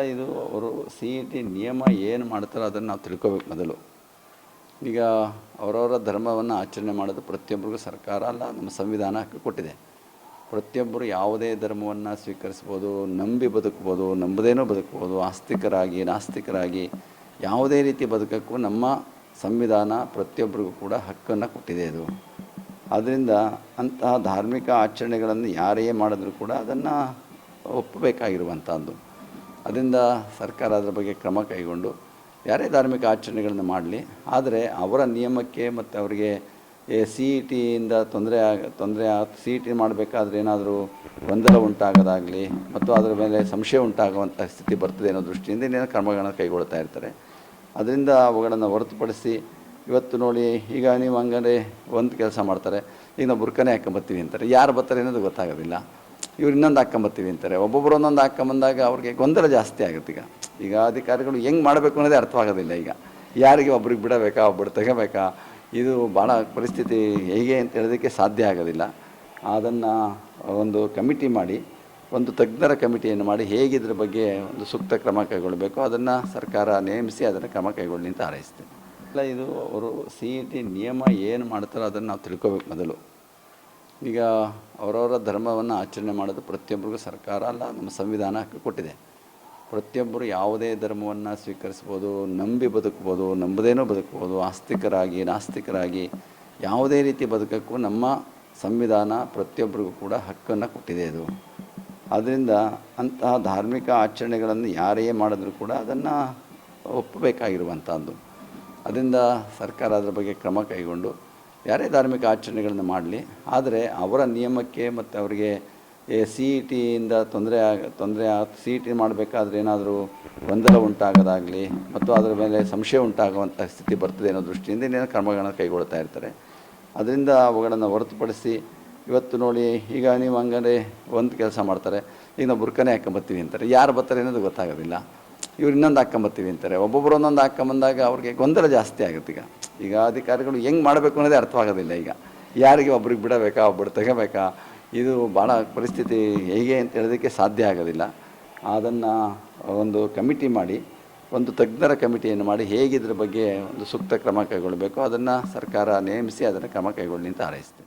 ಇದು ಅವರು C E T ನಿಯಮ ಏನು ಮಾಡ್ತಾರೋ ಅದನ್ನು ನಾವು ತಿಳ್ಕೋಬೇಕು ಮೊದಲು. ಈಗ ಅವರವರ ಧರ್ಮವನ್ನು ಆಚರಣೆ ಮಾಡೋದು ಪ್ರತಿಯೊಬ್ಬರಿಗೂ ಸರ್ಕಾರ ಅಲ್ಲ, ನಮ್ಮ ಸಂವಿಧಾನ ಹಕ್ಕು ಕೊಟ್ಟಿದೆ. ಪ್ರತಿಯೊಬ್ಬರು ಯಾವುದೇ ಧರ್ಮವನ್ನು ಸ್ವೀಕರಿಸ್ಬೋದು, ನಂಬಿ ಬದುಕ್ಬೋದು, ನಂಬದೇನೋ ಬದುಕ್ಬೋದು, ಆಸ್ತಿಕರಾಗಿ ನಾಸ್ತಿಕರಾಗಿ ಯಾವುದೇ ರೀತಿ ಬದುಕಕ್ಕೂ ನಮ್ಮ ಸಂವಿಧಾನ ಪ್ರತಿಯೊಬ್ಬರಿಗೂ ಕೂಡ ಹಕ್ಕನ್ನು ಕೊಟ್ಟಿದೆ. ಇದು ಆದ್ದರಿಂದ ಅಂತಹ ಧಾರ್ಮಿಕ ಆಚರಣೆಗಳನ್ನು ಯಾರೇ ಮಾಡಿದ್ರೂ ಕೂಡ ಅದನ್ನು ಒಪ್ಪಬೇಕಾಗಿರುವಂಥದ್ದು. ಅದರಿಂದ ಸರ್ಕಾರ ಅದರ ಬಗ್ಗೆ ಕ್ರಮ ಕೈಗೊಂಡು ಯಾರೇ ಧಾರ್ಮಿಕ ಆಚರಣೆಗಳನ್ನು ಮಾಡಲಿ, ಆದರೆ ಅವರ ನಿಯಮಕ್ಕೆ ಮತ್ತು ಅವರಿಗೆ ಸಿ ಇ ಟಿಯಿಂದ ಸಿ ಇ ಟಿ ಮಾಡಬೇಕಾದ್ರೆ ಏನಾದರೂ ಗೊಂದಲ ಉಂಟಾಗೋದಾಗಲಿ ಮತ್ತು ಅದರ ಮೇಲೆ ಸಂಶಯ ಉಂಟಾಗುವಂಥ ಸ್ಥಿತಿ ಬರ್ತದೆ ಅನ್ನೋ ದೃಷ್ಟಿಯಿಂದ ಇನ್ನೇನು ಕ್ರಮಗಳನ್ನು ಕೈಗೊಳ್ತಾ ಇರ್ತಾರೆ. ಅದರಿಂದ ಅವುಗಳನ್ನು ಹೊರತುಪಡಿಸಿ ಇವತ್ತು ನೋಡಿ, ಈಗ ನೀವು ಹಂಗಂದರೆ ಒಂದು ಕೆಲಸ ಮಾಡ್ತಾರೆ, ಈಗ ನಾವು ಬುರ್ಕನೇ ಹಾಕ್ಕೊಂಬರ್ತೀವಿ ಅಂತಾರೆ, ಯಾರು ಬರ್ತಾರೆ ಅನ್ನೋದು ಗೊತ್ತಾಗೋದಿಲ್ಲ. ಇವ್ರು ಇನ್ನೊಂದು ಹಾಕ್ಕೊಂಬರ್ತೀವಿ ಅಂತಾರೆ, ಒಬ್ಬೊಬ್ಬರು ಒಂದೊಂದು ಹಾಕ್ಕೊಂಬಂದಾಗ ಅವ್ರಿಗೆ ಗೊಂದಲ ಜಾಸ್ತಿ ಆಗುತ್ತೆ. ಈಗ ಅಧಿಕಾರಿಗಳು ಹೆಂಗೆ ಮಾಡಬೇಕು ಅನ್ನೋದೇ ಅರ್ಥವಾಗೋದಿಲ್ಲ. ಈಗ ಯಾರಿಗೆ ಒಬ್ರಿಗೆ ಬಿಡಬೇಕಾ, ಒಬ್ಬರು ತೆಗೋಬೇಕಾ, ಇದು ಭಾಳ ಪರಿಸ್ಥಿತಿ ಹೇಗೆ ಅಂತ ಹೇಳೋದಕ್ಕೆ ಸಾಧ್ಯ ಆಗೋದಿಲ್ಲ. ಅದನ್ನು ಒಂದು ಕಮಿಟಿ ಮಾಡಿ, ಒಂದು ತಜ್ಞರ ಕಮಿಟಿಯನ್ನು ಮಾಡಿ ಹೇಗೆ ಇದ್ರ ಬಗ್ಗೆ ಒಂದು ಸೂಕ್ತ ಕ್ರಮ ಕೈಗೊಳ್ಳಬೇಕು ಅದನ್ನು ಸರ್ಕಾರ ನೇಮಿಸಿ ಅದನ್ನು ಕ್ರಮ ಕೈಗೊಳ್ಳಿ ಅಂತ ಹಾರೈಸ್ತೇನೆ. ಇದು ಅವರು ಸಿ ಇ ಟಿ ನಿಯಮ ಏನು ಮಾಡ್ತಾರೋ ಅದನ್ನು ನಾವು ತಿಳ್ಕೋಬೇಕು ಮೊದಲು. ಈಗ ಅವರವರ ಧರ್ಮವನ್ನು ಆಚರಣೆ ಮಾಡೋದು ಪ್ರತಿಯೊಬ್ಬರಿಗೂ ಸರ್ಕಾರ ಅಲ್ಲ, ನಮ್ಮ ಸಂವಿಧಾನ ಹಕ್ಕು ಕೊಟ್ಟಿದೆ. ಪ್ರತಿಯೊಬ್ಬರು ಯಾವುದೇ ಧರ್ಮವನ್ನು ಸ್ವೀಕರಿಸ್ಬೋದು, ನಂಬಿ ಬದುಕ್ಬೋದು, ನಂಬದೇನೋ ಬದುಕ್ಬೋದು, ಆಸ್ತಿಕರಾಗಿ ನಾಸ್ತಿಕರಾಗಿ ಯಾವುದೇ ರೀತಿ ಬದುಕಕ್ಕೂ ನಮ್ಮ ಸಂವಿಧಾನ ಪ್ರತಿಯೊಬ್ಬರಿಗೂ ಕೂಡ ಹಕ್ಕನ್ನು ಕೊಟ್ಟಿದೆ. ಇದು ಆದ್ದರಿಂದ ಅಂತಹ ಧಾರ್ಮಿಕ ಆಚರಣೆಗಳನ್ನು ಯಾರೇ ಮಾಡಿದ್ರೂ ಕೂಡ ಅದನ್ನು ಒಪ್ಪಬೇಕಾಗಿರುವಂಥದ್ದು. ಅದರಿಂದ ಸರ್ಕಾರ ಅದರ ಬಗ್ಗೆ ಕ್ರಮ ಕೈಗೊಂಡು ಯಾರೇ ಧಾರ್ಮಿಕ ಆಚರಣೆಗಳನ್ನು ಮಾಡಲಿ, ಆದರೆ ಅವರ ನಿಯಮಕ್ಕೆ ಮತ್ತು ಅವರಿಗೆ ಸಿ ಇ ಟಿಯಿಂದ ಸಿ ಇ ಟಿ ಮಾಡಬೇಕಾದ್ರೆ ಏನಾದರೂ ಗೊಂದಲ ಉಂಟಾಗೋದಾಗಲಿ ಮತ್ತು ಅದರ ಮೇಲೆ ಸಂಶಯ ಉಂಟಾಗುವಂಥ ಸ್ಥಿತಿ ಬರ್ತದೆ ಅನ್ನೋ ದೃಷ್ಟಿಯಿಂದ ಇನ್ನೇನು ಕ್ರಮಗಳನ್ನು ಕೈಗೊಳ್ತಾ ಇರ್ತಾರೆ. ಅದರಿಂದ ಅವುಗಳನ್ನು ಹೊರತುಪಡಿಸಿ ಇವತ್ತು ನೋಡಿ, ಈಗ ನೀವು ಹಂಗಂದರೆ ಒಂದು ಕೆಲಸ ಮಾಡ್ತಾರೆ, ಈಗ ನಾವು ಬುರ್ಕನೇ ಹಾಕ್ಕೊಂಬರ್ತೀವಿ ಅಂತಾರೆ, ಯಾರು ಬರ್ತಾರೆ ಅನ್ನೋದು ಗೊತ್ತಾಗೋದಿಲ್ಲ. ಇವ್ರು ಇನ್ನೊಂದು ಹಾಕ್ಕೊಂಬರ್ತೀವಿ ಅಂತಾರೆ, ಒಬ್ಬೊಬ್ಬರು ಒಂದೊಂದು ಹಾಕ್ಕೊಂಬಂದಾಗ ಅವ್ರಿಗೆ ಗೊಂದಲ ಜಾಸ್ತಿ ಆಗುತ್ತೆ. ಈಗ ಅಧಿಕಾರಿಗಳು ಹೆಂಗೆ ಮಾಡಬೇಕು ಅನ್ನೋದೇ ಅರ್ಥವಾಗೋದಿಲ್ಲ. ಈಗ ಯಾರಿಗೆ ಒಬ್ರಿಗೆ ಬಿಡಬೇಕಾ, ಒಬ್ಬರು ತೆಗೋಬೇಕಾ, ಇದು ಭಾಳ ಪರಿಸ್ಥಿತಿ ಹೇಗೆ ಅಂತ ಹೇಳೋದಕ್ಕೆ ಸಾಧ್ಯ ಆಗೋದಿಲ್ಲ. ಅದನ್ನು ಒಂದು ಕಮಿಟಿ ಮಾಡಿ, ಒಂದು ತಜ್ಞರ ಕಮಿಟಿಯನ್ನು ಮಾಡಿ ಹೇಗೆ ಇದ್ರ ಬಗ್ಗೆ ಒಂದು ಸೂಕ್ತ ಕ್ರಮ ಕೈಗೊಳ್ಳಬೇಕು ಅದನ್ನು ಸರ್ಕಾರ ನೇಮಿಸಿ ಅದನ್ನು ಕ್ರಮ ಕೈಗೊಳ್ಳಿ ಅಂತ ಹಾರೈಸ್ತೇನೆ.